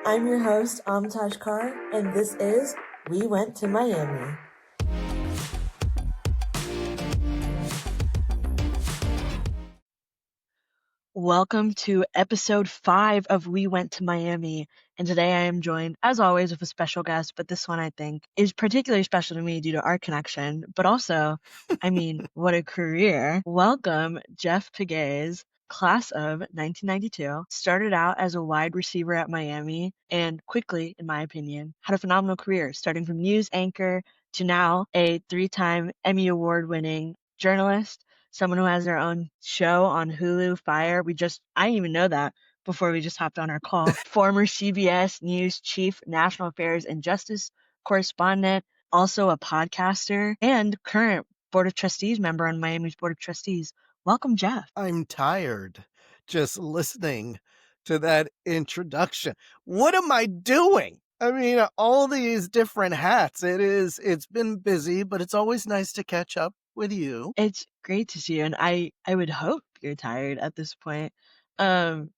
I'm your host, Amtaj Kar, and this is We Went to Miami. Welcome to episode 5 of We Went to Miami. And today I am joined, as always, with a special guest, but this one I think is particularly special to me due to our connection, but also, what a career. Welcome, Jeff Pegues, class of 1992, started out as a wide receiver at Miami and quickly, in my opinion, had a phenomenal career, starting from news anchor to now a 3-time Emmy Award-winning journalist, someone who has their own show on Hulu, Fire. I didn't even know that before we just hopped on our call. Former CBS News chief, national affairs and justice correspondent, also a podcaster, and current Board of Trustees member on Miami's Board of Trustees. Welcome, Jeff. I'm tired just listening to that introduction. What am I doing? I mean, all these different hats. It's been busy, but it's always nice to catch up with you. It's great to see you, and I would hope you're tired at this point. Honestly,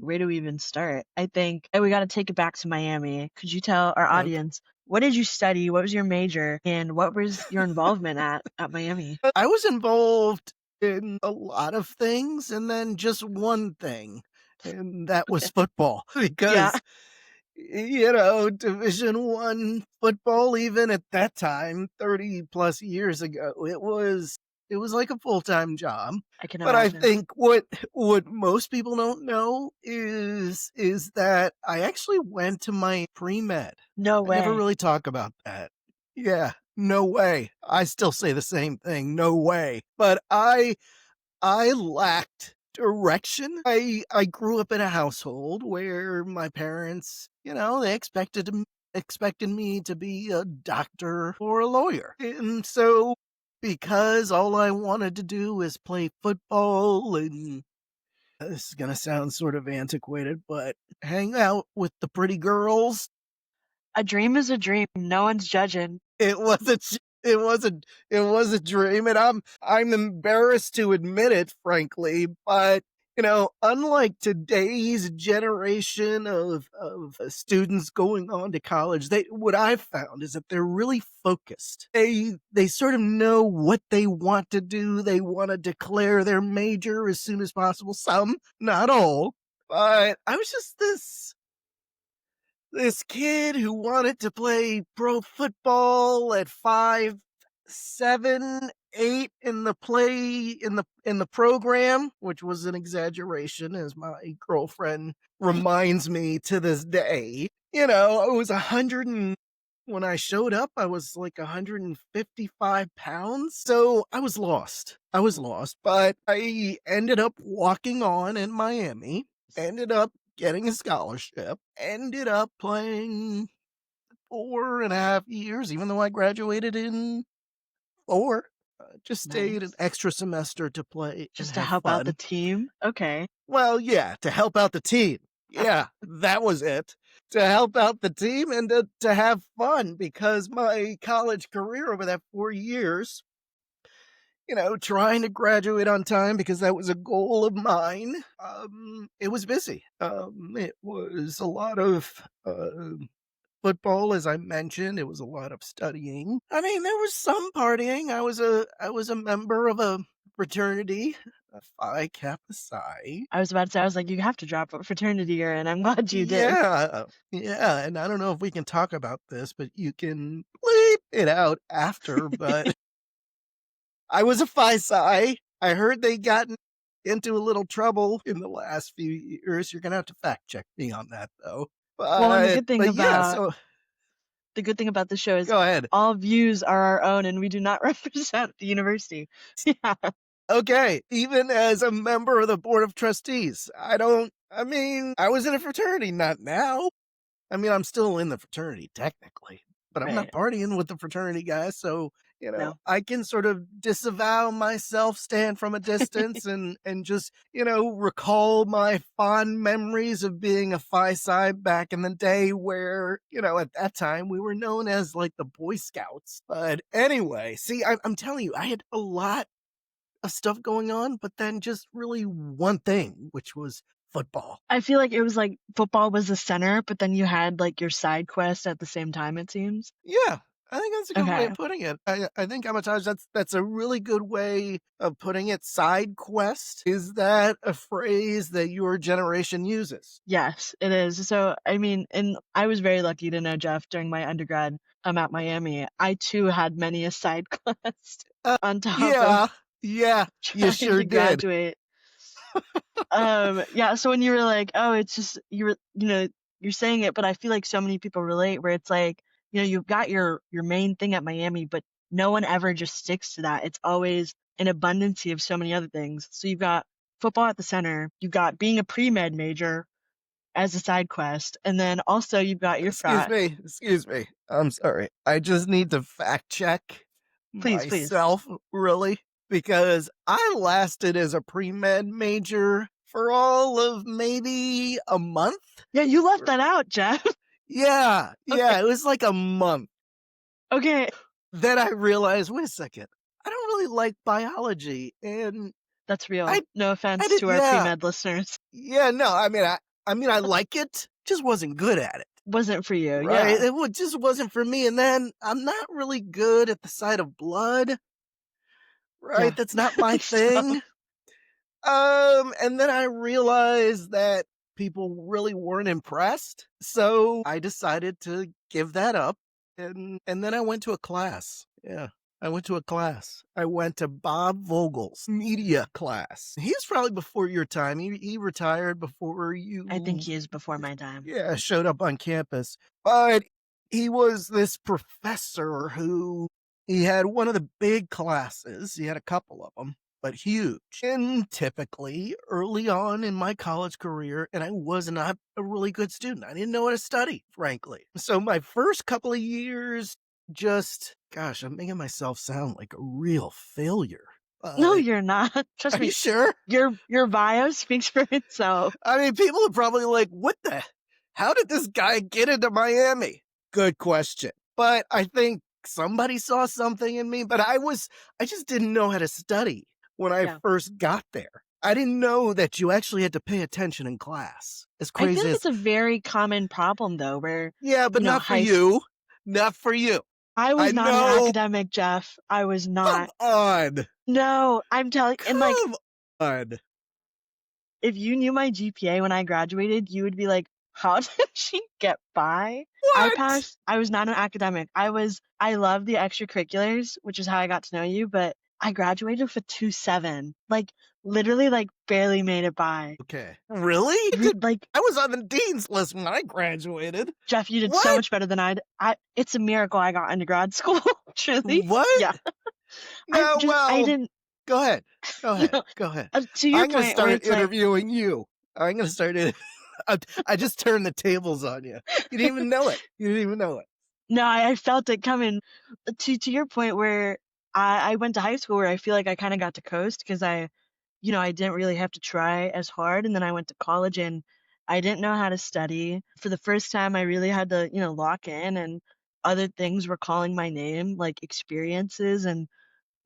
where do we even start? I think we got to take it back to Miami. Could you tell our Okay. audience, what did you study? What was your major? And what was your involvement at Miami? I was involved in a lot of things and then just one thing, and that was football. Because Division I football, even at that time, 30 plus years ago, it was like a full-time job. I can But I imagine. think what most people don't know is that I actually went to my pre-med. No I never way. really talk about that. Yeah, no way. I still say the same thing, no way. But I lacked direction. I grew up in a household where my parents, they expected me to be a doctor or a lawyer. And so because all I wanted to do was play football and this is going to sound sort of antiquated, but hang out with the pretty girls. A dream is a dream. No one's judging. It was a dream, and I'm embarrassed to admit it, frankly, but unlike today's generation of students going on to college, what I've found is that they're really focused. They sort of know what they want to do. They want to declare their major as soon as possible. Some, not all, but I was just this kid who wanted to play pro football at 5, 7, 8 in the program, which was an exaggeration, as my girlfriend reminds me to this day. I was when I showed up, I was like 155 pounds. So I was lost, but I ended up walking on in Miami, ended up getting a scholarship, ended up playing 4.5 years, even though I graduated in 4. Just stayed an extra semester to play Just and to have help fun. out the team? Okay. Well, yeah, to help out the team. Yeah, that was it. To help out the team and to have fun, because my college career over that 4 years, trying to graduate on time because that was a goal of mine. It was busy. It was a lot of football, as I mentioned. It was a lot of studying. I mean, there was some partying. I was a member of a fraternity, Phi Kappa Psi. I was about to say, I was like, you have to drop what fraternity you're in. I'm glad you did. Yeah, and I don't know if we can talk about this, but you can bleep it out after, but I was a Phi Psi. I heard they got into a little trouble in the last few years. You're gonna have to fact check me on that, though. Well, and the good thing about the show is go ahead. All views are our own, and we do not represent the university. Yeah. Okay, even as a member of the Board of Trustees, I was in a fraternity, not now. I mean, I'm still in the fraternity, technically, but I'm not partying with the fraternity guys, so, No. I can sort of disavow myself, stand from a distance, and just, recall my fond memories of being a Phi Psi back in the day where, at that time, we were known as, like, the Boy Scouts. But anyway, see, I'm telling you, I had a lot of stuff going on, but then just really one thing, which was football. I feel like it was like football was the center, but then you had like your side quest at the same time, it seems. Yeah, I think that's a good way Okay. of putting it. I think, Amatage, that's a really good way of putting it. Side quest. Is that a phrase that your generation uses? Yes, it is. So, I mean, and I was very lucky to know Jeff during my undergrad at Miami. I too had many a side quest on top of Yeah, you trying sure to did. graduate. Yeah, so when you were like, oh, it's just you're saying it, but I feel like so many people relate where it's like, you've got your main thing at Miami, but no one ever just sticks to that. It's always an abundance of so many other things. So you've got football at the center, you've got being a pre-med major as a side quest, and then also you've got your Excuse frat. me. I'm sorry. I just need to fact check Please. myself, really, because I lasted as a pre-med major for all of maybe a month. Yeah, you left that out, Jeff. Yeah, Okay. it was like a month. Okay. Then I realized, wait a second, I don't really like biology, and That's real. I No offense did, to our pre-med listeners. yeah, no, I mean, I like it, just wasn't good at it. Wasn't for you, Right? yeah. It just wasn't for me. And then I'm not really good at the sight of blood. Right? Yeah. That's not my So, thing. And then I realized that people really weren't impressed. So I decided to give that up. And then I went to a class. Yeah. I went to a class. I went to Bob Vogel's media class. He's probably before your time. He retired before you. I think he is before my time. Yeah, showed up on campus. But he was this professor who he had one of the big classes. He had a couple of them, but huge. And typically early on in my college career, and I was not a really good student. I didn't know how to study, frankly. So my first couple of years, gosh, I'm making myself sound like a real failure. No, you're not. Trust Are me. you sure? Your bio speaks for itself. I mean, people are probably like, how did this guy get into Miami? Good question. But I think somebody saw something in me, but I just didn't know how to study when I first got there. I didn't know that you actually had to pay attention in class. As I crazy feel like as, it's a very common problem though, where yeah, but not for you. Not for you. I was not an know. academic, Jeff. I was not. Come on. No, I'm telling and like Come on. if you knew my GPA when I graduated, you would be like, how did she get by? I What? passed. I was not an academic. I love the extracurriculars, which is how I got to know you, but I graduated with a 2.7. Like, literally, like, barely made it by. Okay. Really? Like, I was on the dean's list when I graduated. Jeff, you did so What? much better than it's a miracle I got into grad school, truly. What? Yeah. No, I didn't. Go ahead. Go ahead. know, Go ahead. To your I'm going to point, where start it's like, interviewing you. I'm going to start it. I just turned the tables on you. You didn't even know it. You didn't even know it. no, I felt it coming. To your point where I went to high school where I feel like I kind of got to coast because I didn't really have to try as hard. And then I went to college and I didn't know how to study. For the first time, I really had to, lock in, and other things were calling my name, like experiences and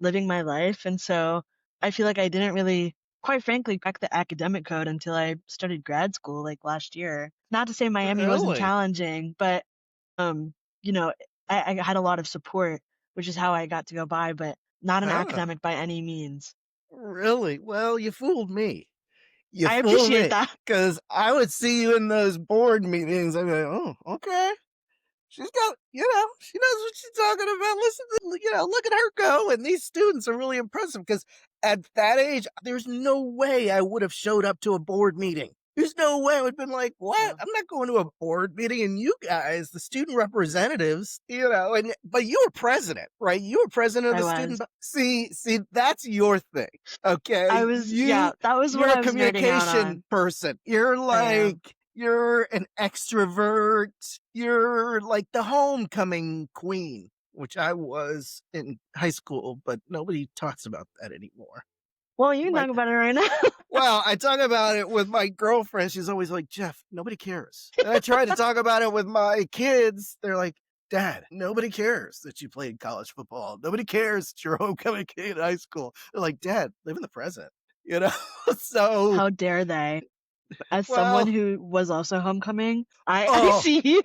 living my life. And so I feel like I didn't really, quite frankly, crack the academic code until I started grad school like last year. Not to say Miami wasn't Really? challenging, but you know, I had a lot of support, which is how I got to go by, but not an Huh. academic by any means. Really? Well, you fooled me. You I fooled appreciate me. that. Because I would see you in those board meetings. I'd be like, oh, okay. She's got, she knows what she's talking about. Listen to, look at her go. And these students are really impressive because at that age, there's no way I would have showed up to a board meeting. There's no way I would have been like, what? Yeah. I'm not going to a board meeting. And you guys, the student representatives, but you were president, right? You were president of the student. See, that's your thing. Okay. That was what you're I a was nerding out communication on. person. You're like, you're an extrovert. You're like the homecoming queen, which I was in high school, but nobody talks about that anymore. Well, you can talk about it right now. Well, I talk about it with my girlfriend. She's always like, Jeff, nobody cares. And I try to talk about it with my kids. They're like, Dad, nobody cares that you played college football. Nobody cares that you're a homecoming kid in high school. They're like, Dad, live in the present. So how dare they? As someone Well, who was also homecoming, I oh, see you.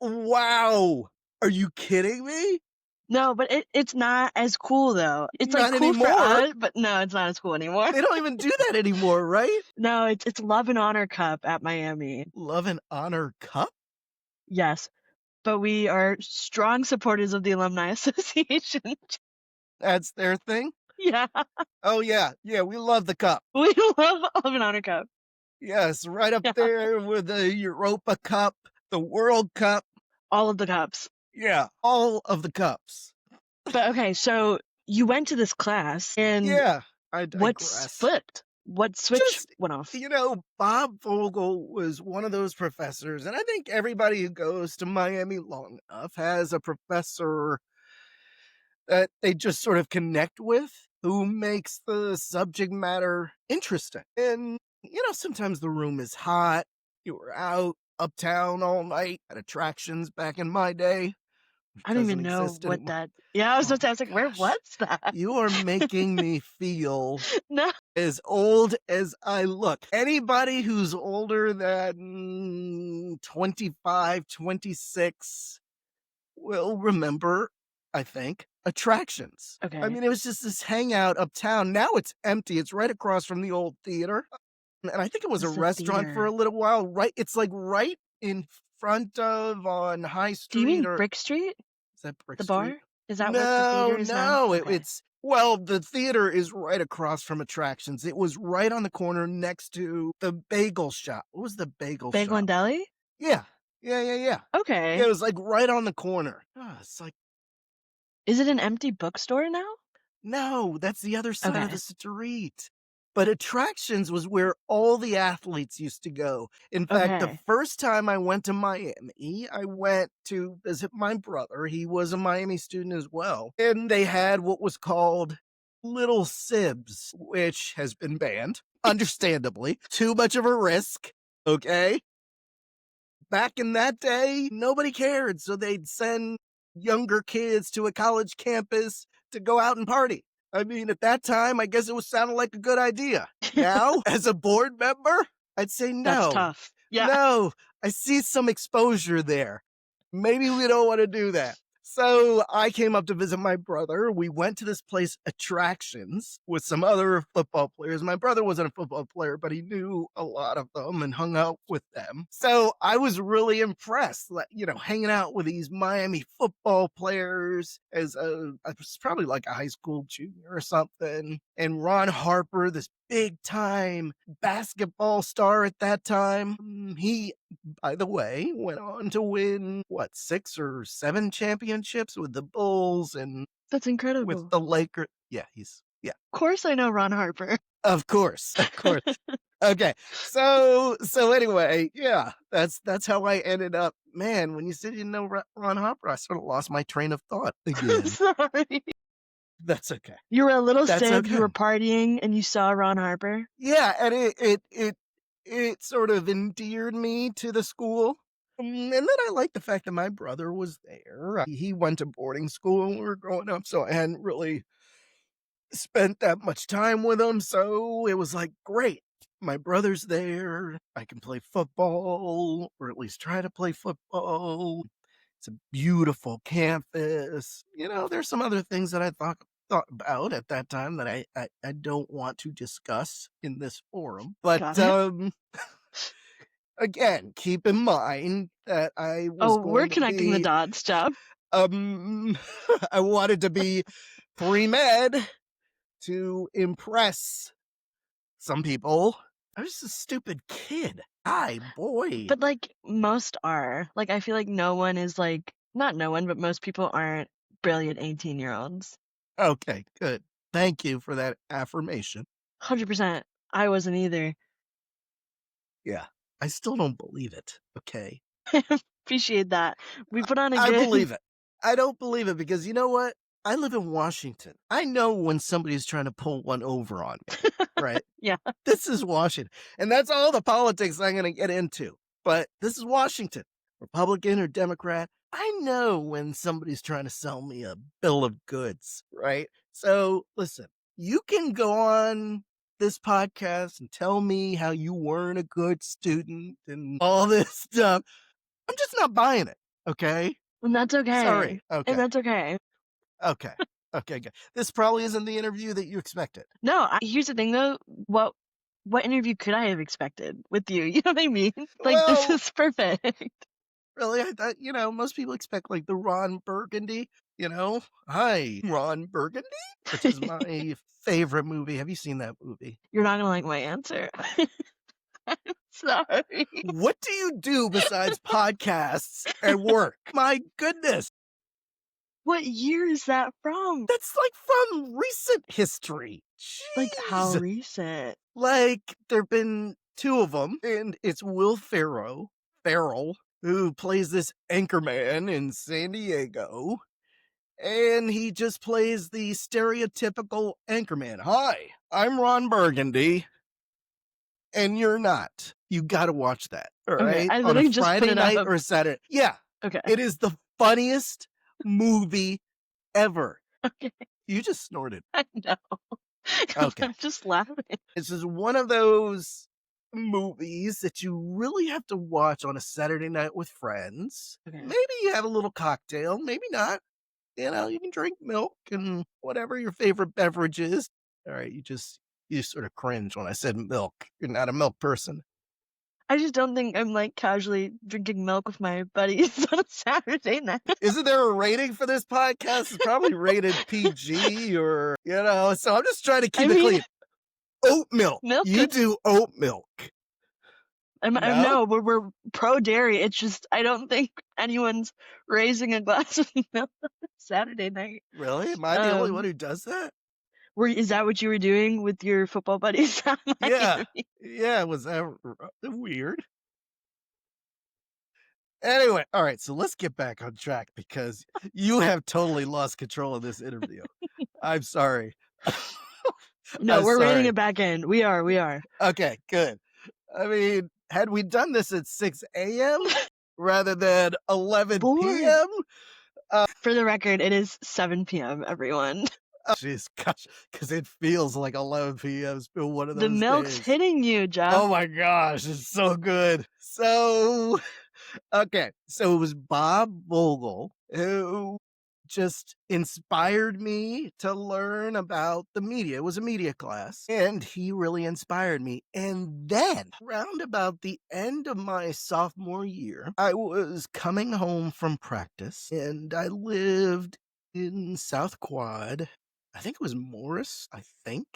wow. Are you kidding me? No, but it's not as cool though. It's like Not cool for anymore. us, but no, it's not as cool anymore. They don't even do that anymore, right? No, it's Love and Honor Cup at Miami. Love and Honor Cup? Yes, but we are strong supporters of the Alumni Association. That's their thing? Yeah, Oh, yeah. Yeah, we love the cup. we love Love and Honor Cup. Yes, right up Yeah, there with the Europa Cup, the World Cup. all of the cups. Yeah, all of the cups. But okay, so you went to this class and Yeah, I what's digress. flipped? What switch Just, went off? Bob Vogel was one of those professors, and I think everybody who goes to Miami long enough has a professor that they just sort of connect with who makes the subject matter interesting. And, sometimes the room is hot. You were out uptown all night at attractions back in my day, which I don't doesn't even know exist what anymore. that. Yeah, I was Oh just my asking, where was gosh. that? You are making me feel No. as old as I look. Anybody who's older than 25, 26 will remember, I think, attractions. I Okay. mean, it was just this hangout uptown. Now it's empty. It's right across from the old theater. And I think it was a What's the restaurant for a theater? little while. Right. It's like right in front of on High Do you Street, mean or Brick Street? is that Brick The Street? bar? Is that what the No, theater is now? no. Okay. Well, the theater is right across from attractions. It was right on the corner next to the bagel shop. What was the bagel Bagel shop? and Deli? Yeah. Yeah, yeah, yeah. Yeah, Okay. it was like right on the corner. It's like, Is it an empty bookstore now? no, that's the other side of the Okay. street. But attractions was where all the athletes used to go. In fact, the Okay. first time I went to Miami, I went to visit my brother. He was a Miami student as well. And they had what was called Little Sibs, which has been banned, understandably. Too much of a risk. Okay. Back in that day, nobody cared. So they'd send younger kids to a college campus to go out and party. I mean, at that time, I guess it was sounding like a good idea. Now, as a board member, I'd say That's no. tough. Yeah. No, I see some exposure there. Maybe we don't want to do that. So I came up to visit my brother. We went to this place, Attractions, with some other football players. My brother wasn't a football player, but he knew a lot of them and hung out with them. So I was really impressed, hanging out with these Miami football players I was probably like a high school junior or something. And Ron Harper, this big time basketball star at that time, he, by the way, went on to win, 6 or 7 championships with the Bulls and That's with incredible. the Lakers. Yeah, Of course I know Ron Harper. of course, of course. Okay, so anyway, yeah, that's how I ended up. Man, when you said you know Ron Harper, I sort of lost my train of thought again. Sorry. That's okay. You were a little That's Sib, you okay. were partying, and you saw Ron Harper. Yeah, and it sort of endeared me to the school. And then I liked the fact that my brother was there. He went to boarding school when we were growing up, so I hadn't really spent that much time with him. So it was like, great, my brother's there. I can play football, or at least try to play football. It's a beautiful campus. There's some other things that I thought about at that time that I don't want to discuss in this forum. But Got it. again, keep in mind that I was Oh, we're going to connecting the be dots, Jeff. I wanted to be pre-med to impress some people. I was just a stupid kid. Boy. But like most are. Like I feel like no one is like not no one, but most people aren't brilliant 18-year-olds. Okay, good. Thank you for that affirmation. 100%. I wasn't either. Yeah. I still don't believe it. Okay. Appreciate that. We put on a I good believe it. I don't believe it because you know what? I live in Washington. I know when somebody's trying to pull one over on me, right? Yeah. This is Washington. And that's all the politics I'm going to get into. But this is Washington, Republican or Democrat. I know when somebody's trying to sell me a bill of goods, right? So listen, you can go on this podcast and tell me how you weren't a good student and all this stuff. I'm just not buying it. Okay. And that's okay. Sorry. Okay. And that's okay. Okay. Okay. Good. This probably isn't the interview that you expected. No, here's the thing though. What interview could I have expected with you? You know what I mean? Like, this Well, is perfect. really, I thought, most people expect like the Ron Burgundy, hi, Ron Burgundy, which is my favorite movie. Have you seen that movie? You're not gonna like my answer. I'm sorry. What do you do besides podcasts and work? My goodness. What year is that from? That's like from recent history. Like, how Jeez. recent? Like, there've been 2 of them, and it's Will Ferrell, who plays this anchorman in San Diego, and he just plays the stereotypical anchorman. Hi, I'm Ron Burgundy, and you're not. You gotta watch that, all right? I On literally a just put Friday it night up. or Saturday. Yeah, Okay. it is the funniest movie ever. Okay. You just snorted. I know. Okay. I'm just laughing. This is one of those movies that you really have to watch on a Saturday night with friends. Okay. Maybe you have a little cocktail, maybe not. You can drink milk and whatever your favorite beverage is. All right, you sort of cringe when I said milk. You're not a milk person. I just don't think I'm like casually drinking milk with my buddies on a Saturday night. Isn't there a rating for this podcast? It's probably rated PG or, so I'm just trying to keep it clean. Oat milk. You do oat milk. No, we're pro dairy. It's just I don't think anyone's raising a glass of milk on a Saturday night. Really? Am I the only one who does that? Is that what you were doing with your football buddies? Yeah. Yeah, was that weird? Anyway, all right, so let's get back on track because you have totally lost control of this interview. I'm sorry. No, we're reining it back in. We are. Okay, good. I mean, had we done this at 6 a.m. rather than 11 p.m.? For the record, it is 7 p.m., everyone. Jeez, gosh, because it feels like 11 p.m. It's been one of those The milk's days. hitting you, Jeff. Oh my gosh, it's so good. So, okay, so it was Bob Vogel who just inspired me to learn about the media. It was a media class, and he really inspired me. And then, round about the end of my sophomore year, I was coming home from practice, and I lived in South Quad. I think it was Morris,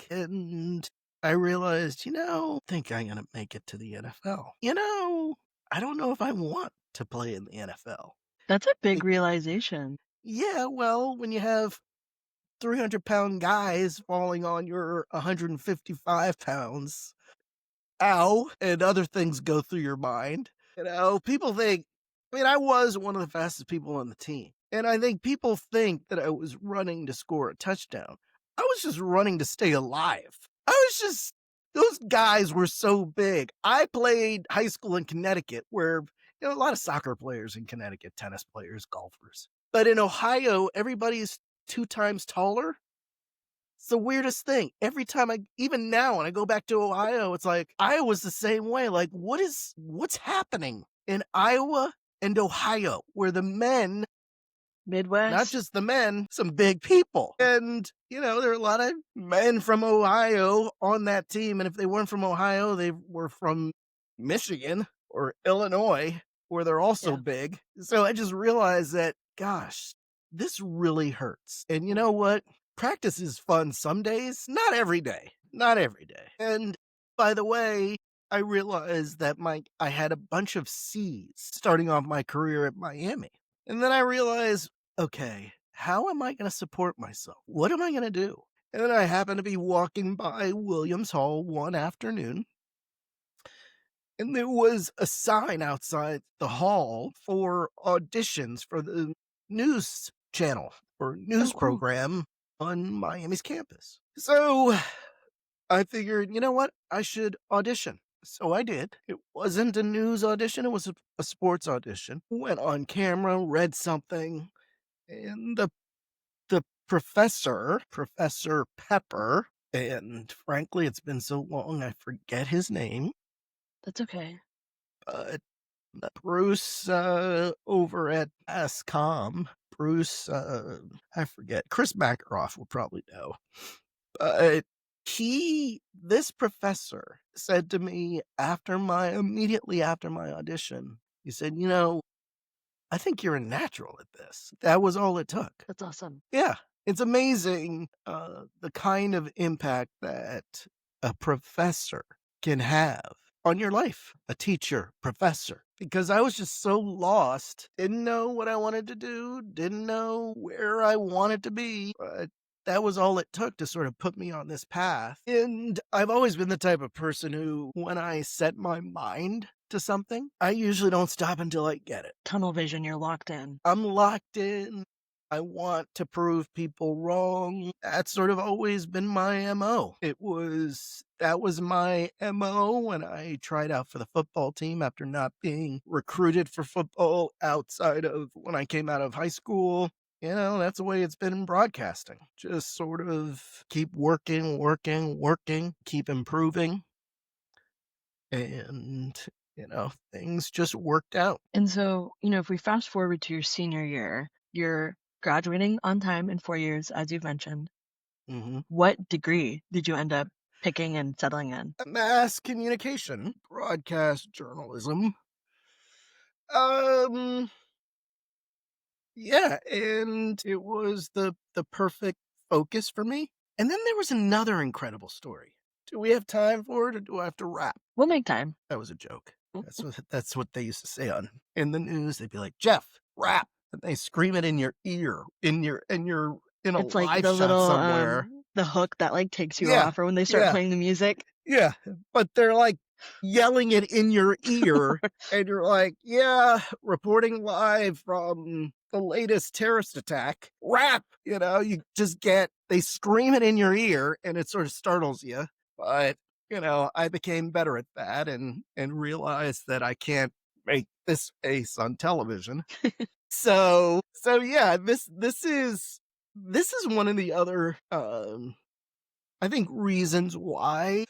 and I realized, I think I'm going to make it to the NFL. I don't know if I want to play in the NFL. That's a big realization. Yeah, well, when you have 300-pound guys falling on your 155 pounds, and other things go through your mind. People think, I was one of the fastest people on the team. And I think people think that I was running to score a touchdown. I was just running to stay alive. Those guys were so big. I played high school in Connecticut where, a lot of soccer players in Connecticut, tennis players, golfers. But in Ohio, everybody's 2 times taller. It's the weirdest thing. Every time even now when I go back to Ohio, it's like, Iowa's the same way. Like, what's happening in Iowa and Ohio where the men, Midwest, not just the men, some big people. And, there are a lot of men from Ohio on that team. And if they weren't from Ohio, they were from Michigan or Illinois, where they're also big. So I just realized that, gosh, this really hurts. And you know what? Practice is fun some days, not every day. And by the way, I realized that I had a bunch of C's starting off my career at Miami. And then I realized, okay, how am I going to support myself? What am I going to do? And then I happened to be walking by Williams Hall one afternoon, and there was a sign outside the hall for auditions for the news channel or news program on Miami's campus. So I figured, you know what? I should audition. So I did. It wasn't a news audition. It was a sports audition. Went on camera, read something, and the professor, Professor Pepper, And frankly, it's been so long I forget his name. That's okay. But Bruce over at ASCOM, Bruce, I forget, Chris McEnroe will probably know. But this professor said to me immediately after my audition, he said, I think you're a natural at this. That was all it took. That's awesome. Yeah, it's amazing the kind of impact that a professor can have on your life, a teacher, professor, because I was just so lost, didn't know what I wanted to do, didn't know where I wanted to be, but that was all it took to sort of put me on this path. And I've always been the type of person who, when I set my mind to something, I usually don't stop until I get it. Tunnel vision, you're locked in. I'm locked in. I want to prove people wrong. That's sort of always been my MO. That was my MO when I tried out for the football team after not being recruited for football outside of when I came out of high school. That's the way it's been in broadcasting. Just sort of keep working, keep improving. And, things just worked out. And so, if we fast forward to your senior year, you're graduating on time in 4 years, as you've mentioned. Mm-hmm. What degree did you end up picking and settling in? Mass communication, broadcast journalism. Yeah, and it was the perfect focus for me. And then there was another incredible story. Do we have time for it, or do I have to wrap? We'll make time. That was a joke. That's what they used to say in the news. They'd be like, "Jeff, rap," and they scream it in your ear, in a It's live like the shot little somewhere. the hook that like takes you Yeah, off, or when they start yeah. playing the music. Yeah, but they're like yelling it in your ear, and you're like, "Yeah, reporting live from the latest terrorist attack. Rap!" You just they scream it in your ear, and it sort of startles you. But I became better at that, and realized that I can't make this face on television. So yeah, this is one of the other I think reasons why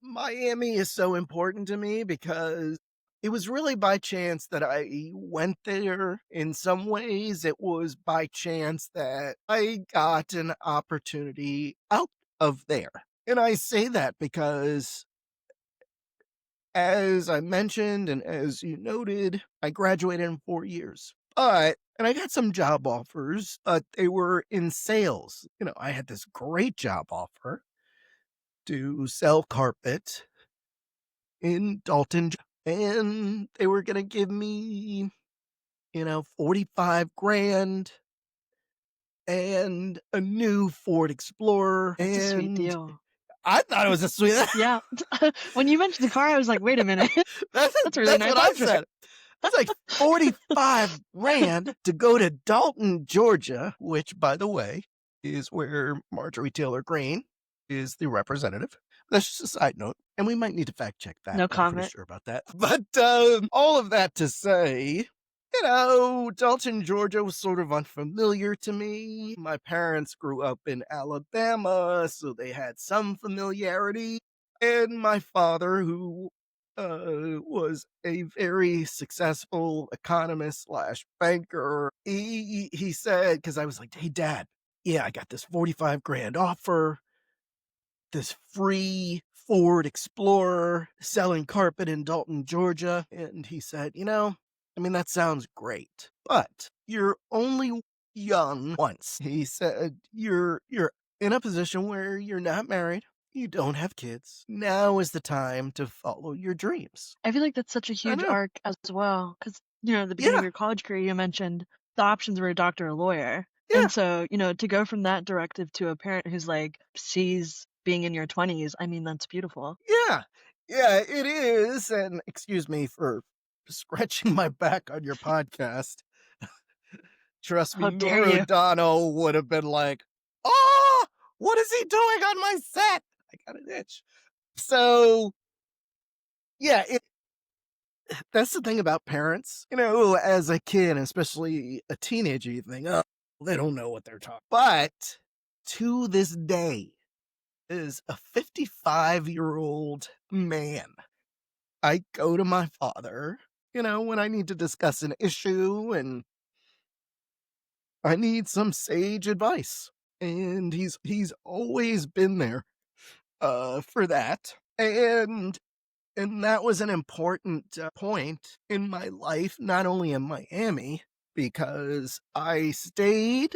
Miami is so important to me, because it was really by chance that I went there. In some ways, it was by chance that I got an opportunity out of there. And I say that because, as I mentioned and as you noted, I graduated in 4 years. And I got some job offers, but they were in sales. I had this great job offer to sell carpet in Dalton, and they were going to give me, 45 grand and a new Ford Explorer. That's a sweet And deal. I thought it was a sweet. Yeah. When you mentioned the car, I was like, wait a minute. That's a really nice what I object. said. That's like 45 grand to go to Dalton, Georgia, which, by the way, is where Marjorie Taylor Greene is the representative. That's just a side note, and we might need to fact check that. No I'm comment. pretty sure about that. But all of that to say, Dalton, Georgia was sort of unfamiliar to me. My parents grew up in Alabama, so they had some familiarity. And my father, who was a very successful economist / banker, he said, because I was like, "Hey, Dad, yeah, I got this 45 grand offer, this free Ford Explorer, selling carpet in Dalton, Georgia." And he said, that sounds great, but you're only young once. He said, you're in a position where you're not married, you don't have kids. Now is the time to follow your dreams. I feel like that's such a huge arc as well, because at the beginning of your college career, you mentioned the options were a doctor or a lawyer. Yeah. And so, to go from that directive to a parent who's like, sees being in your 20s, that's beautiful. Yeah, it is. And excuse me for scratching my back on your podcast. Trust me, How dare Nora you. O'Donnell would have been like, "Oh, what is he doing on my set?" I got an itch. So, yeah, that's the thing about parents. As a kid, especially a teenager, you think, "Oh, they don't know what they're talking." But to this day, is a 55-year-old man. I go to my father, when I need to discuss an issue and I need some sage advice. And he's always been there for that. And that was an important point in my life, not only in Miami, because I stayed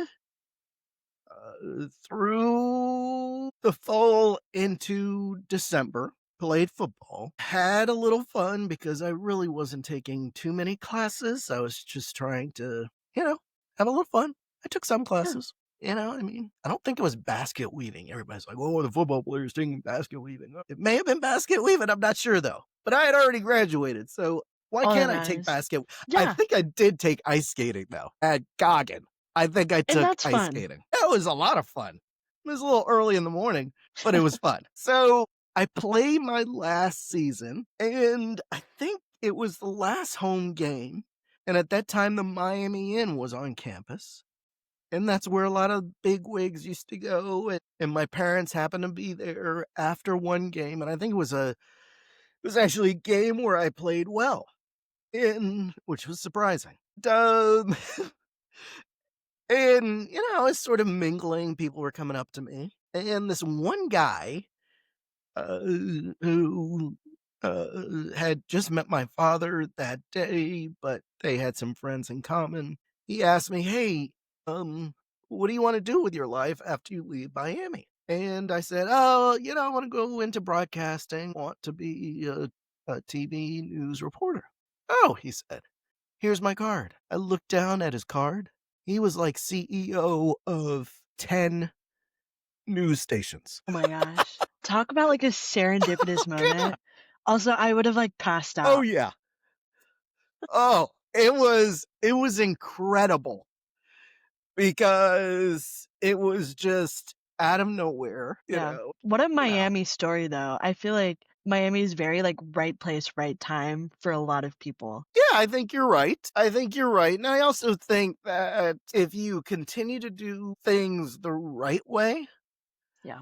through the fall into December, played football, had a little fun because I really wasn't taking too many classes. I was just trying to, have a little fun. I took some classes. I don't think it was basket weaving. Everybody's like, oh, the football player's taking basket weaving. It may have been basket weaving. I'm not sure, though. But I had already graduated. So why All that can't I take matters. basket? I Yeah. think I did take ice skating, though, at Goggin. I think I And took that's ice fun. skating. That was a lot of fun. It was a little early in the morning, but it was fun. So I played my last season, and I think it was the last home game. And at that time, the Miami Inn was on campus. And that's where a lot of big wigs used to go. And my parents happened to be there after one game. And I think it was actually a game where I played well, which was surprising. And, I was sort of mingling. People were coming up to me. And this one guy who had just met my father that day, but they had some friends in common. He asked me, hey, what do you want to do with your life after you leave Miami? And I said, oh, I want to go into broadcasting, want to be a TV news reporter. Oh, he said, here's my card. I looked down at his card. He was like CEO of 10 news stations. Oh my gosh. Talk about like a serendipitous moment. Also, I would have like passed out. Oh yeah. Oh, it was incredible because it was just out of nowhere, What a Miami story though. I feel like Miami is very like right place, right time for a lot of people. Yeah, I think you're right. And I also think that if you continue to do things the right way, Yeah.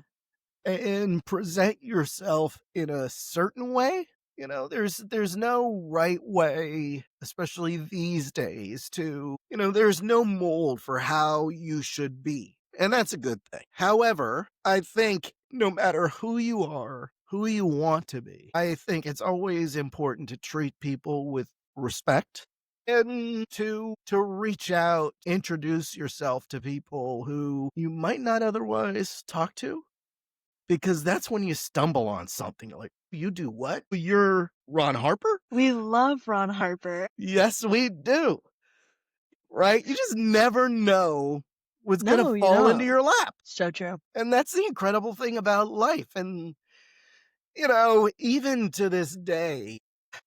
and present yourself in a certain way, there's no right way, especially these days, to, there's no mold for how you should be. And that's a good thing. However, I think no matter who you are, who you want to be, I think it's always important to treat people with respect and to reach out, introduce yourself to people who you might not otherwise talk to. Because that's when you stumble on something. Like, you do what? You're Ron Harper? We love Ron Harper. Yes, we do. Right? You just never know what's going to fall into your lap. So true. And that's the incredible thing about life. And, even to this day,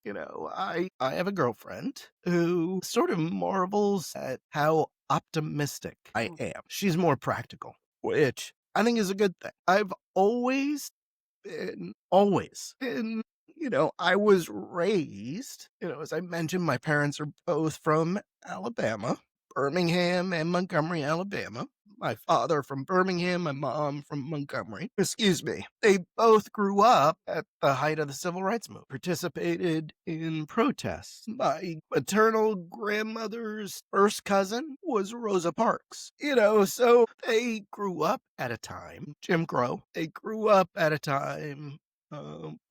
I have a girlfriend who sort of marvels at how optimistic I am. She's more practical, which I think is a good thing. I've always been, I was raised, as I mentioned, my parents are both from Alabama, Birmingham and Montgomery, Alabama. My father from Birmingham, my mom from Montgomery. Excuse me. They both grew up at the height of the civil rights movement, participated in protests. My maternal grandmother's first cousin was Rosa Parks. So they grew up at a time, Jim Crow, they grew up at a time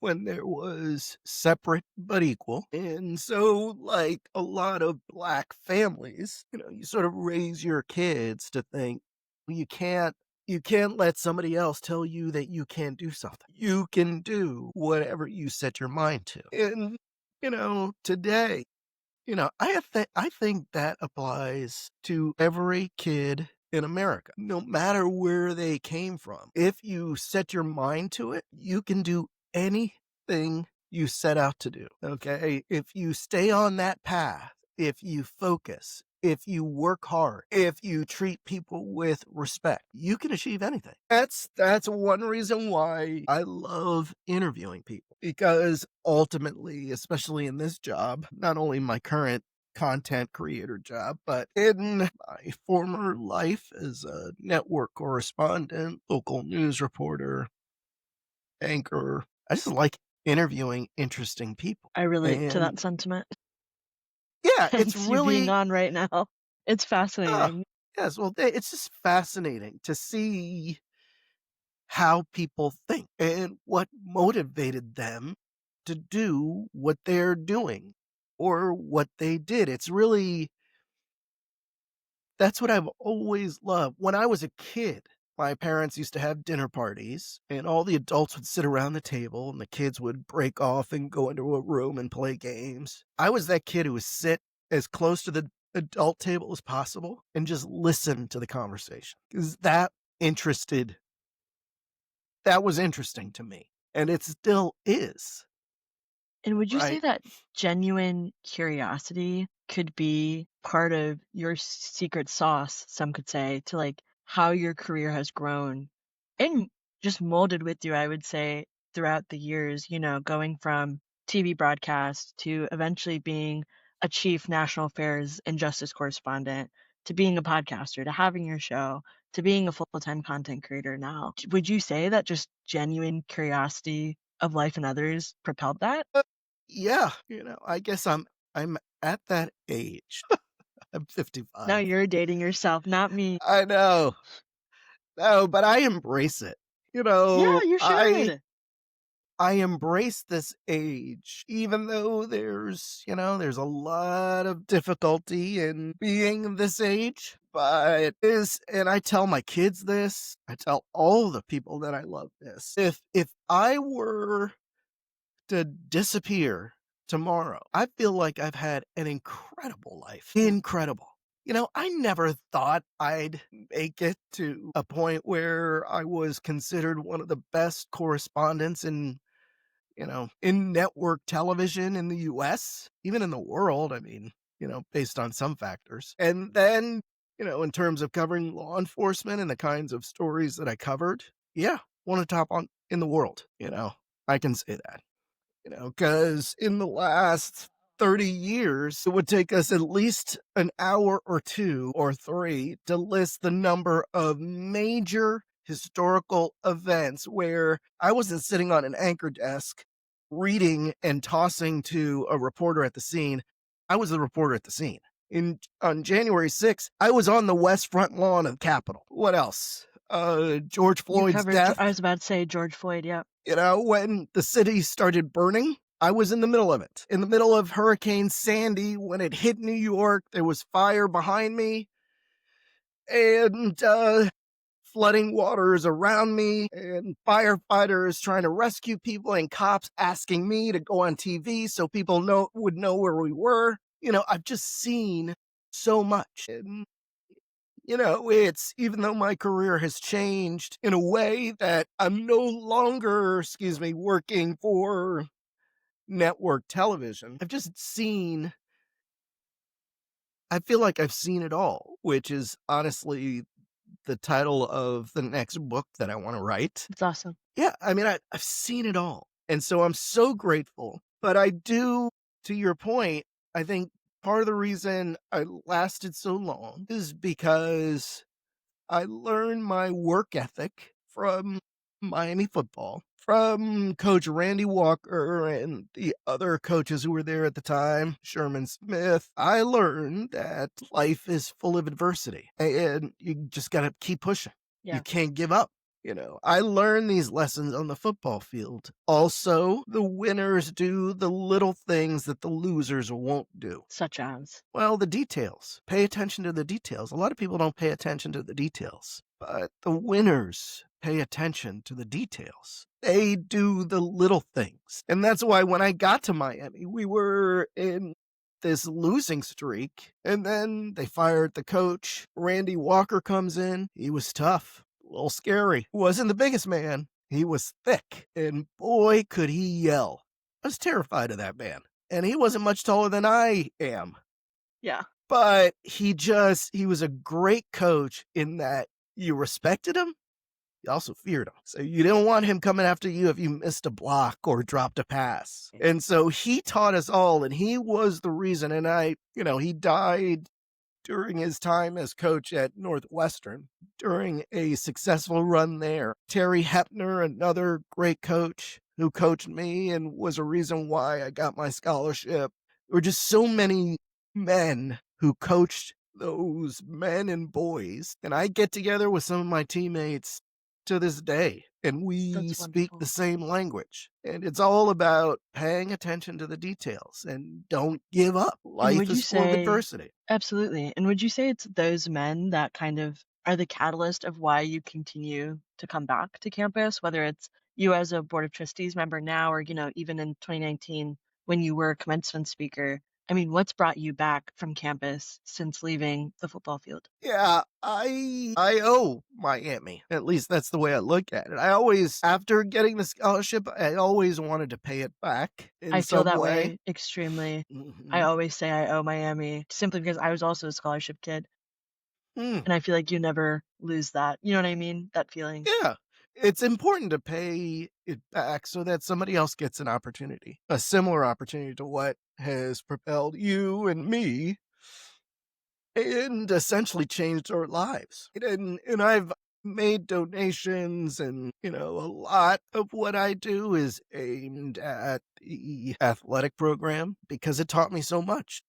when there was separate but equal. And so, like a lot of Black families, you sort of raise your kids to think, well, you can't let somebody else tell you that you can't do something. You can do whatever you set your mind to. And, today, I think that applies to every kid in America, no matter where they came from. If you set your mind to it, you can do anything you set out to do. Okay. If you stay on that path, if you focus, if you work hard, if you treat people with respect, you can achieve anything. That's one reason why I love interviewing people, because ultimately, especially in this job, not only my current content creator job, but in my former life as a network correspondent, local news reporter, anchor. I just like interviewing interesting people. I relate to And that sentiment. yeah, it's Hence you being really, on right now. It's uh, fascinating. yes, well, it's just fascinating to see how people think and what motivated them to do what they're doing or what they did. It's really, that's what I've always loved. When I was a kid, my parents used to have dinner parties, and all the adults would sit around the table, and the kids would break off and go into a room and play games. I was that kid who would sit as close to the adult table as possible and just listen to the conversation because interested that was interesting to me, and it still is, And would you say right? that genuine curiosity could be part of your secret sauce, some could say, to like how your career has grown and just molded with you, I would say, throughout the years, going from TV broadcast to eventually being a chief national affairs and justice correspondent to being a podcaster to having your show to being a full-time content creator now. Would you say that just genuine curiosity of life and others propelled that? Uh, yeah, I guess I'm at that age. I'm Now 55. you're dating yourself, not me. I know. No, but I embrace it. You Yeah, know, you I should. I embrace this age, even though there's a lot of difficulty in being this age. And I tell my kids this, I tell all the people that I love this. If I were to disappear tomorrow, I feel like I've had an incredible life. Incredible. I never thought I'd make it to a point where I was considered one of the best correspondents in network television in the US, even in the world. I mean, based on some factors. And then, in terms of covering law enforcement and the kinds of stories that I covered, yeah, one of the top on in the world, I can say that. Because in the last 30 years, it would take us at least an hour or two or three to list the number of major historical events where I wasn't sitting on an anchor desk reading and tossing to a reporter at the scene. I was the reporter at the scene. On January 6th, I was on the west front lawn of the Capitol. What else? George You Floyd's covered, death. I was about to say George Floyd, yeah. When the city started burning, I was in the middle of it. In the middle of Hurricane Sandy, when it hit New York, there was fire behind me and flooding waters around me and firefighters trying to rescue people and cops asking me to go on TV so people would know where we were. I've just seen so much. And it's even though my career has changed in a way that I'm no longer, working for network television. I feel like I've seen it all, which is honestly the title of the next book that I want to write. It's awesome. Yeah, I mean, I've seen it all. And so I'm so grateful. But I do, to your point, I think part of the reason I lasted so long is because I learned my work ethic from Miami football, from Coach Randy Walker and the other coaches who were there at the time, Sherman Smith. I learned that life is full of adversity and you just got to keep pushing. Yeah. You can't give up. I learned these lessons on the football field. Also, the winners do the little things that the losers won't do. Such as? Well, the details. Pay attention to the details. A lot of people don't pay attention to the details, but the winners pay attention to the details. They do the little things. And that's why when I got to Miami, we were in this losing streak, and then they fired the coach. Randy Walker comes in. He was tough. A little scary. Wasn't the biggest man. He was thick. And boy, could he yell. I was terrified of that man. And he wasn't much taller than I am. Yeah. But he was a great coach in that you respected him. You also feared him. So you didn't want him coming after you if you missed a block or dropped a pass. And so he taught us all, and he was the reason. And he died during his time as coach at Northwestern, during a successful run there. Terry Hepner, another great coach who coached me and was a reason why I got my scholarship. There were just so many men who coached those men and boys. And I get together with some of my teammates to this day, and we That's speak wonderful. the same language. And it's all about paying attention to the details and don't give up. And Life would you is full of say, adversity. absolutely, and would you say it's those men that kind of are the catalyst of why you continue to come back to campus, whether it's you as a Board of Trustees member now or, even in 2019 when you were a commencement speaker? I mean, what's brought you back from campus since leaving the football field? Yeah, I owe Miami. At least that's the way I look at it. I always, after getting the scholarship, I always wanted to pay it back in I feel some that way. way extremely. I Mhm. always say I owe Miami simply because I was also a scholarship kid, Mm. and I feel like you never lose that. You know what I mean? That feeling. Yeah. It's important to pay it back so that somebody else gets an opportunity, a similar opportunity to what has propelled you and me and essentially changed our lives. And I've made donations, and a lot of what I do is aimed at the athletic program because it taught me so much.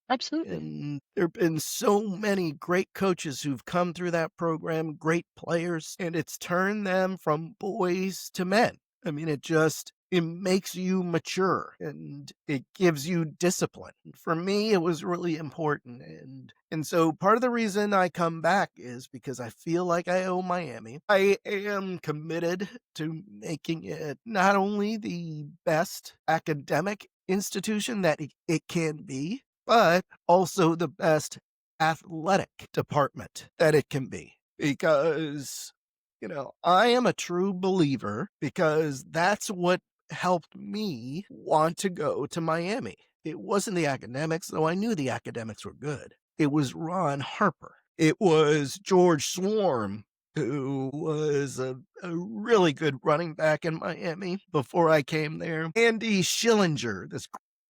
Absolutely. And there have been so many great coaches who've come through that program, great players, and it's turned them from boys to men. I mean, it makes you mature and it gives you discipline. For me, it was really important. And so part of the reason I come back is because I feel like I owe Miami. I am committed to making it not only the best academic institution that it can be, but also the best athletic department that it can be. Because, I am a true believer because that's what helped me want to go to Miami. It wasn't the academics, though I knew the academics were good. It was Ron Harper. It was George Swarm, who was a really good running back in Miami before I came there. Andy Schillinger, this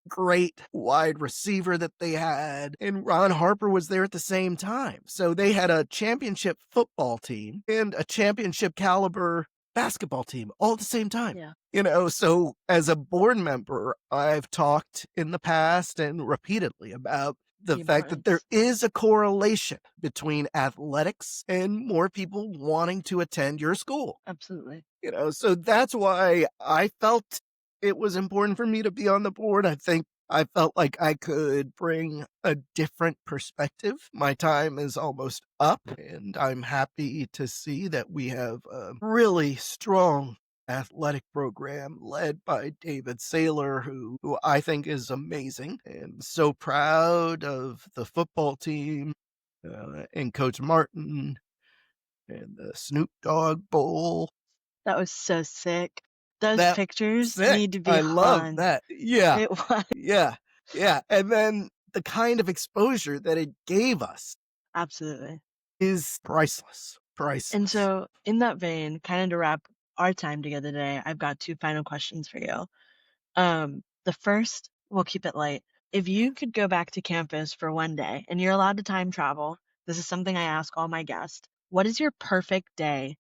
great wide receiver that they had, and Ron Harper was there at the same time. So they had a championship football team and a championship caliber basketball team all at the same time. Yeah. So as a board member, I've talked in the past and repeatedly about the The fact that there importance. is a correlation between athletics and more people wanting to attend your school. Absolutely. So that's why I felt it was important for me to be on the board. I think I felt like I could bring a different perspective. My time is almost up, and I'm happy to see that we have a really strong athletic program led by David Saylor, who I think is amazing, and so proud of the football team and Coach Martin and the Snoop Dogg Bowl. That was so sick. Those That pictures sick. need to be I love hung. that. Yeah. It was. Yeah. Yeah. And then the kind of exposure that it gave us Absolutely. is priceless. And Priceless. so, in that vein, kind of to wrap our time together today, I've got two final questions for you. The first, we'll keep it light. If you could go back to campus for one day and you're allowed to time travel, this is something I ask all my guests. What is your perfect day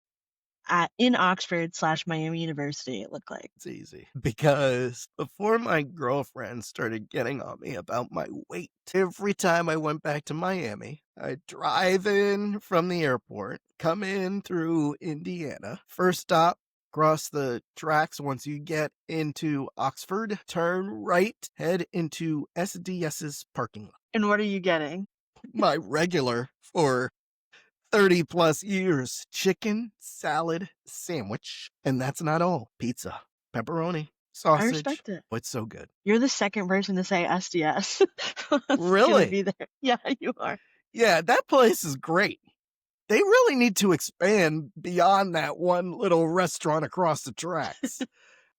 in Oxford/Miami University look like? It's easy because before my girlfriend started getting on me about my weight, every time I went back to Miami, I'd drive in from the airport, come in through Indiana, first stop, cross the tracks once you get into Oxford, turn right, head into SDS's parking lot. And what are you getting? My regular for 30 plus years, chicken salad sandwich. And that's not all. Pizza, pepperoni, I sausage. respect it. Oh, it's so good. You're the second person to say SDS. It's gonna Really? be there. Yeah, you are. Yeah, that place is great. They really need to expand beyond that one little restaurant across the tracks.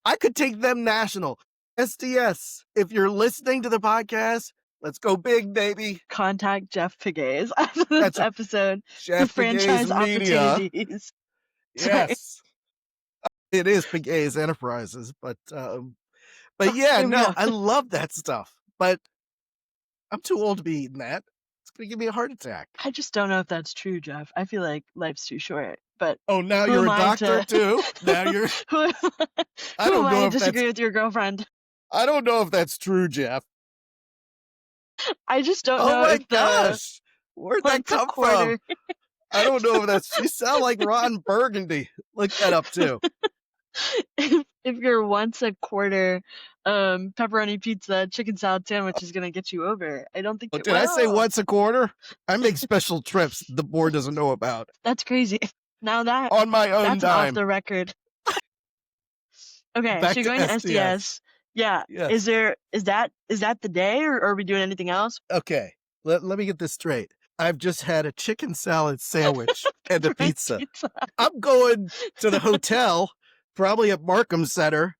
I could take them national. SDS, if you're listening to the podcast, let's go big, baby. Contact Jeff Pegues after this That's right. episode. The Jeff franchise Pegues Media. opportunities. Sorry. Yes. It is Pegues Enterprises, but yeah, There we no, go. I love that stuff. But I'm too old to be eating that. going to give me a heart attack. I just don't know if that's true, Jeff. I feel like life's too short. But Oh, now who you're am a I doctor too? Now you're... who am I don't know I if to disagree with your girlfriend? I don't know if that's true, Jeff. I just don't Oh know my if the gosh. Where'd that once a come quarter. from? I don't know if that's... You sound like Ron Burgundy. Look that up too. if your once a quarter pepperoni pizza chicken salad sandwich is gonna get you over, I don't think it Did will. I say once a quarter? I make special trips the board doesn't know about. That's crazy. Now that On my own that's dime. off the record. Okay, Back so you're to going to SDS. SDS. Yeah. Yes. Is that the day, or are we doing anything else? Okay, let me get this straight. I've just had a chicken salad sandwich and a pizza. I'm going to the hotel, probably at Markham Center.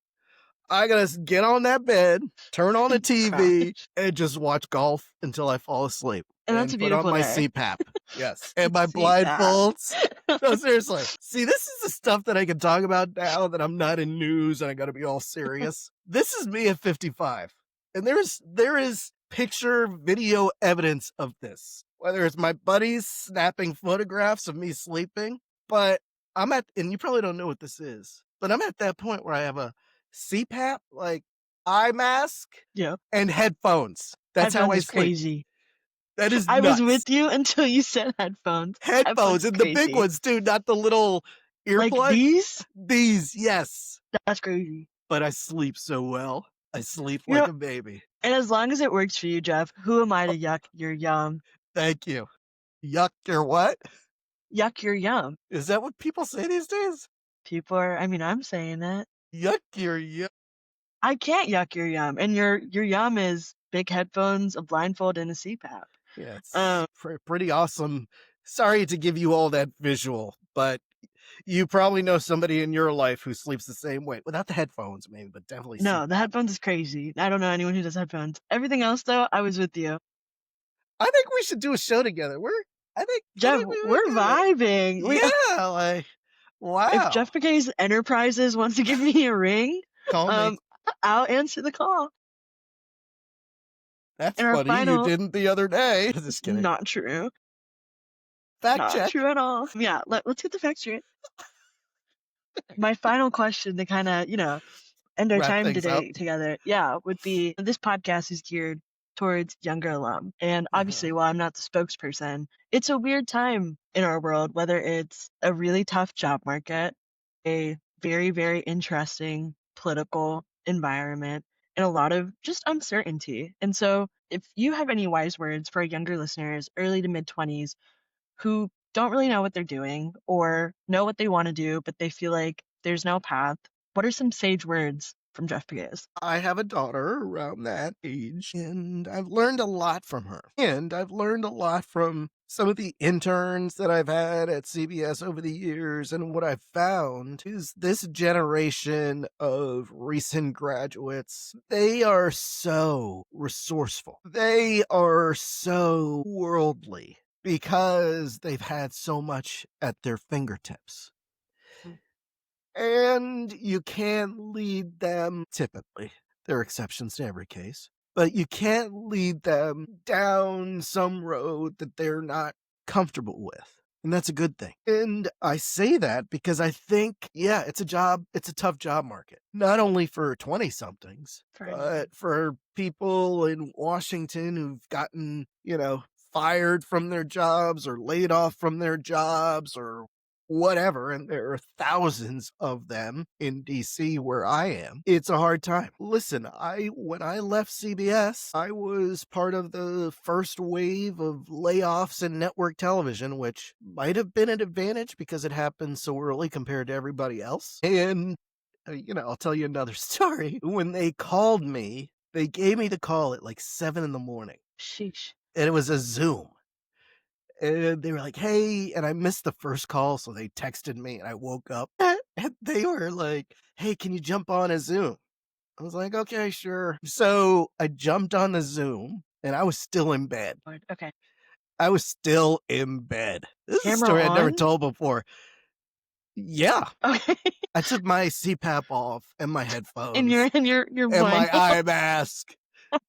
I gotta get on that bed, turn on a TV, and just watch golf until I fall asleep. And that's a put on beautiful my day. CPAP. Yes. And my CPAP. blindfolds. No, seriously. See, this is the stuff that I can talk about now that I'm not in news and I gotta be all serious. This is me at 55. And there is picture, video evidence of this. Whether it's my buddies snapping photographs of me sleeping, but and you probably don't know what this is, but I'm at that point where I have a CPAP, like eye mask, and headphones. That's how I sleep. Crazy. That is nuts. I was with you until you said headphones. Headphones, and the big ones too, not the little earplugs. Like these? These, yes. That's crazy. But I sleep so well. I sleep like a baby. And as long as it works for you, Jeff, who am I to yuck your yum? Thank you. Yuck your what? Yuck your yum. Is that what people say these days? I'm saying that. Yuck your yum. I can't yuck your yum. And your yum is big headphones, a blindfold, and a CPAP. Yeah, it's pretty awesome. Sorry to give you all that visual, but you probably know somebody in your life who sleeps the same way. Without the headphones, maybe, but definitely No, CPAP. the headphones is crazy. I don't know anyone who does headphones. Everything else, though, I was with you. I think we should do a show together. Jeff, we're vibing. Yeah, wow. If Jeff Pegues Enterprises wants to give me a ring, call me. I'll answer the call. That's funny. You didn't the other day. Just kidding. Not true. Fact check. Not true at all. Yeah, let's get the facts straight. My final question to kind of, end our time today together, would be, this podcast is geared towards younger alum. And obviously, while I'm not the spokesperson, it's a weird time in our world, whether it's a really tough job market, a very, very interesting political environment, and a lot of just uncertainty. And so if you have any wise words for younger listeners, early to mid-20s, who don't really know what they're doing or know what they want to do, but they feel like there's no path, what are some sage words from Jeff Pegues? I have a daughter around that age, and I've learned a lot from her. And I've learned a lot from some of the interns that I've had at CBS over the years. And what I've found is this generation of recent graduates, they are so resourceful. They are so worldly because they've had so much at their fingertips. And you can't lead them, typically. There are exceptions to every case. But you can't lead them down some road that they're not comfortable with. And that's a good thing. And I say that because I think, it's a tough job market. Not only for 20-somethings, but for people in Washington who've gotten, fired from their jobs or laid off from their jobs or whatever, and there are thousands of them in DC where I am. It's a hard time. Listen, when I left CBS, I was part of the first wave of layoffs in network television, which might have been an advantage because it happened so early compared to everybody else. And, I'll tell you another story. When they called me, they gave me the call at like 7 a.m. Sheesh. And it was a Zoom. And they were like, hey, and I missed the first call, so they texted me, and I woke up, and they were like, hey, can you jump on a Zoom? I was like, okay, sure. So I jumped on the Zoom, and I was still in bed. Okay. I was still in bed. This is a Camera story on? I'd never told before. Yeah. Okay. I took my CPAP off, and my headphones. And your and my eye mask.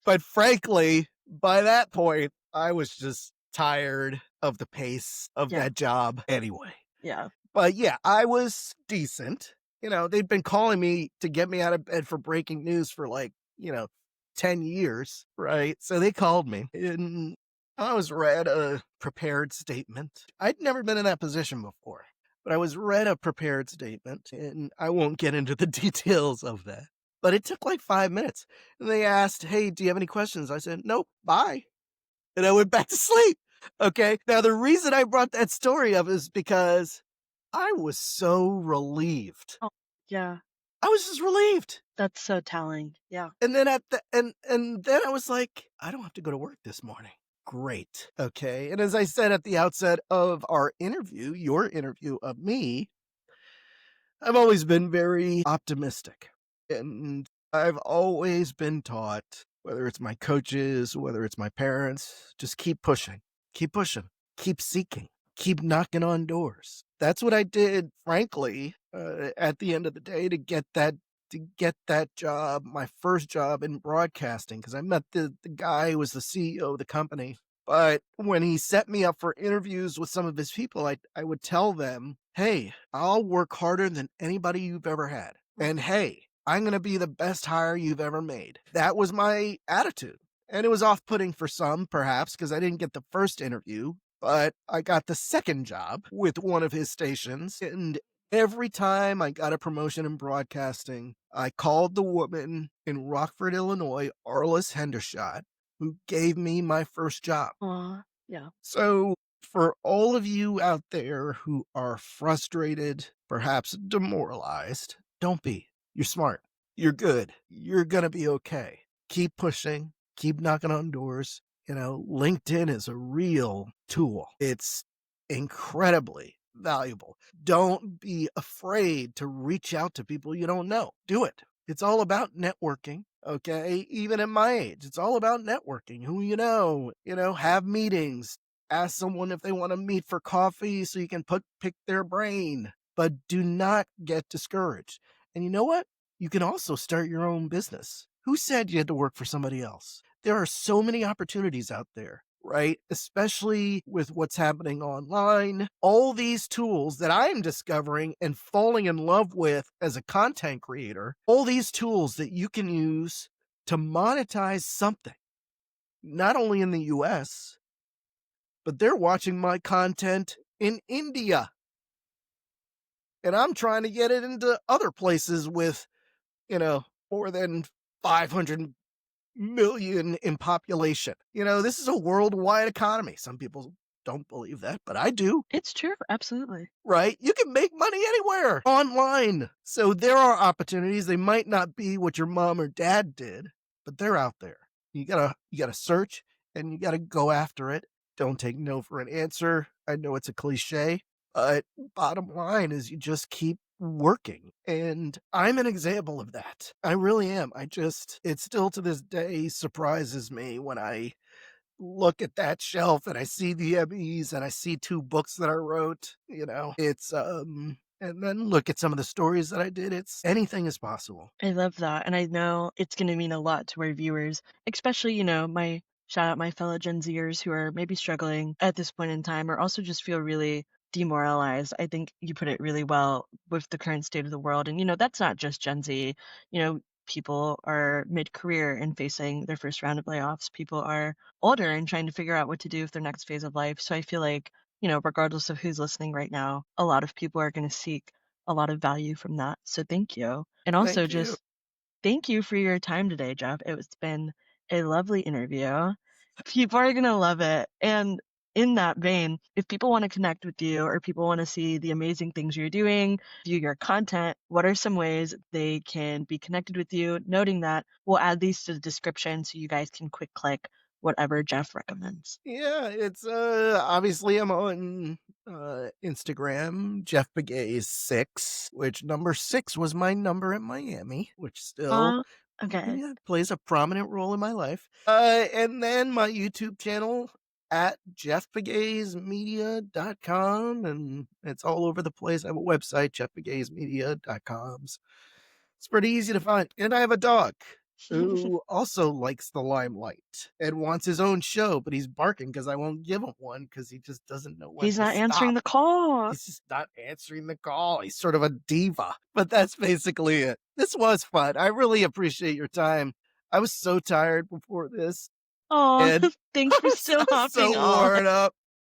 But frankly, by that point, I was just tired of the pace of Yeah. that job anyway. Yeah. But yeah, I was decent. They'd been calling me to get me out of bed for breaking news for 10 years, right? So they called me and I was read a prepared statement. I'd never been in that position before, but I was read a prepared statement and I won't get into the details of that. But it took like 5 minutes and they asked, "Hey, do you have any questions?" I said, "Nope, bye." And I went back to sleep. Okay. Now, the reason I brought that story up is because I was so relieved. Oh, yeah. I was just relieved. That's so telling. Yeah. And then and then I was like, I don't have to go to work this morning. Great. Okay. And as I said at the outset of our interview, your interview of me, I've always been very optimistic. And I've always been taught, whether it's my coaches, whether it's my parents, just keep pushing, keep seeking, keep knocking on doors. That's what I did, frankly, at the end of the day to get that job, my first job in broadcasting, because I met the guy who was the CEO of the company. But when he set me up for interviews with some of his people, I would tell them, hey, I'll work harder than anybody you've ever had. And hey, I'm going to be the best hire you've ever made. That was my attitude. And it was off-putting for some, perhaps, because I didn't get the first interview, but I got the second job with one of his stations. And every time I got a promotion in broadcasting, I called the woman in Rockford, Illinois, Arliss Hendershot, who gave me my first job. Aw, yeah. So for all of you out there who are frustrated, perhaps demoralized, don't be. You're smart. You're good. You're going to be okay. Keep pushing. Keep knocking on doors. LinkedIn is a real tool. It's incredibly valuable. Don't be afraid to reach out to people you don't know. Do it. It's all about networking. Okay. Even at my age, it's all about networking. Who have meetings, ask someone if they want to meet for coffee so you can pick their brain, but do not get discouraged. And you know what? You can also start your own business. Who said you had to work for somebody else? There are so many opportunities out there, right? Especially with what's happening online. All these tools that I'm discovering and falling in love with as a content creator, all these tools that you can use to monetize something, not only in the US, but they're watching my content in India. And I'm trying to get it into other places with, more than 500 million in population. This is a worldwide economy. Some people don't believe that, but I do. It's true. Absolutely. Right? You can make money anywhere online. So there are opportunities. They might not be what your mom or dad did, but they're out there. You gotta search and you gotta go after it. Don't take no for an answer. I know it's a cliche, but bottom line is you just keep working. And I'm an example of that. I really am. It still to this day surprises me when I look at that shelf and I see the Emmys and I see 2 books that I wrote, it's, and then look at some of the stories that I did. Anything is possible. I love that. And I know it's going to mean a lot to our viewers, especially, shout out my fellow Gen Zers who are maybe struggling at this point in time or also just feel really demoralized. I think you put it really well with the current state of the world. And, that's not just Gen Z. People are mid-career and facing their first round of layoffs. People are older and trying to figure out what to do with their next phase of life. So I feel like, regardless of who's listening right now, a lot of people are going to seek a lot of value from that. So thank you. And also Thank you. just thank you for your time today, Jeff. It's been a lovely interview. People are going to love it. And in that vein, if people want to connect with you or people want to see the amazing things you're doing, view your content, what are some ways they can be connected with you? Noting that we'll add these to the description so you guys can quick click whatever Jeff recommends. Yeah, it's obviously I'm on Instagram, Jeff Pegues 6, which number 6 was my number at Miami, which still Okay. plays a prominent role in my life. And then my YouTube channel at jeffpeguesmedia.com, and it's all over the place. I have a website, jeffpeguesmedia.com. It's pretty easy to find. And I have a dog. who also likes the limelight and wants his own show, but he's barking because I won't give him one because he just doesn't know when He's to not answering stop. the call. He's just not answering the call. He's sort of a diva, but that's basically it. This was fun. I really appreciate your time. I was so tired before this. Oh, And thanks for still I was hopping so on.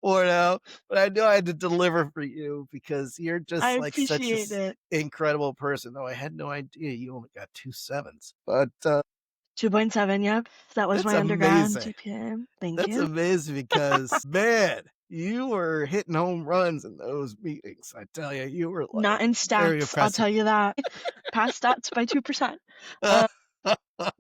worn out, but I knew I had to deliver for you because you're just I like such appreciate an it. incredible person. Though I had no idea you only got 2 7s, but 2.7, yep. That was that's my undergrad amazing. GPA. Thank That's you. amazing because man, you were hitting home runs in those meetings. I tell you, you were like Not in very stats, I'll impressive. tell you that. Past stats by 2%.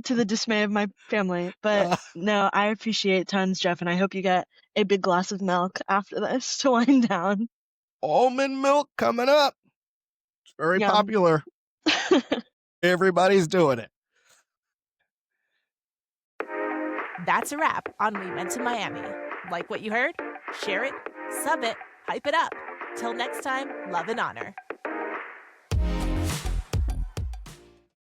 To the dismay of my family. But no, I appreciate tons, Jeff, and I hope you get a big glass of milk after this to wind down. Almond milk coming up. It's very Yum. popular. Everybody's doing it. That's a wrap on We Went to Miami. Like what you heard? Share it, sub it, hype it up. Till next time, love and honor.